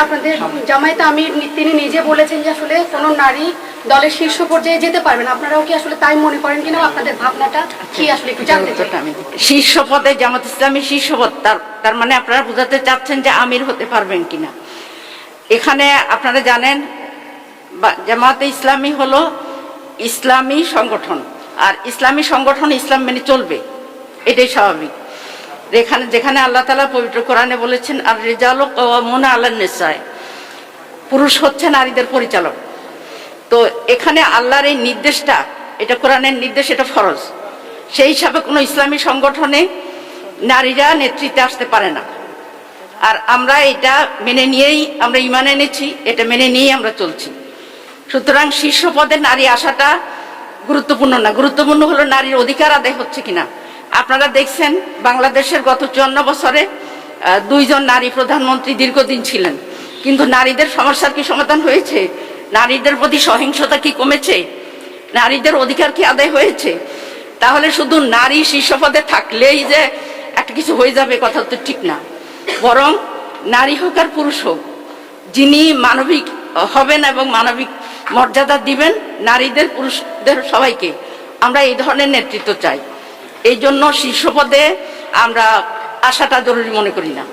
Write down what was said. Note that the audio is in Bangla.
আপনাদের জামায়াতে আমির তিনি নিজে বলেছেন যে আসলে কোনো নারী দলের শীর্ষ পর্যায়ে যেতে পারবে না, আপনারাও কি আসলে তাই মনে করেন কিনা, আপনাদের ভাবনাটা কি আসলে একটু জানতে চাই। শীর্ষ পদে জামাত ইসলামী শীর্ষ পদ, তার মানে আপনারা বোঝাতে চাচ্ছেন যে আমির হতে পারবেন কিনা। এখানে আপনারা জানেন জামাতে ইসলামী হলো ইসলামী সংগঠন, আর ইসলামী সংগঠন ইসলাম মেনে চলবে, এটাই স্বাভাবিক। যেখানে আল্লাহ তাআলা পবিত্র কোরআনে বলেছেন আর রিজালু কাওয়ামুনা আলান নিসায়, পুরুষ হচ্ছে নারীদের পরিচালক। তো এখানে আল্লাহর এই নির্দেশটা, এটা কোরআনের নির্দেশ, এটা ফরজ। সেই হিসাবে কোনো ইসলামী সংগঠনে নারীরা নেতৃত্বে আসতে পারে না। আর আমরা এটা মেনে নিয়েই আমরা ঈমান এনেছি, এটা মেনে নিয়েই আমরা চলছি। সুতরাং শীর্ষ পদে নারী আসাটা গুরুত্বপূর্ণ না, গুরুত্বপূর্ণ হলো নারীর অধিকার আদায় হচ্ছে কিনা। আপনারা দেখছেন বাংলাদেশের গত 54 বছরে 2 জন নারী প্রধানমন্ত্রী দীর্ঘদিন ছিলেন, কিন্তু নারীদের সমস্যার কি সমাধান হয়েছে? নারীদের প্রতি সহিংসতা কি কমেছে? নারীদের অধিকার কি আদায় হয়েছে? তাহলে শুধু নারী শীর্ষ পদে থাকলেই যে একটা কিছু হয়ে যাবে, কথা তো ঠিক না। বরং নারী হোক আর পুরুষ হোক, যিনি মানবিক হবেন এবং মানবিক মর্যাদা দিবেন নারীদের পুরুষদের সবাইকে, আমরা এই ধরনের নেতৃত্ব চাই। এই জন্য শীর্ষ পদে আমরা আসাটা জরুরি মনে করি না।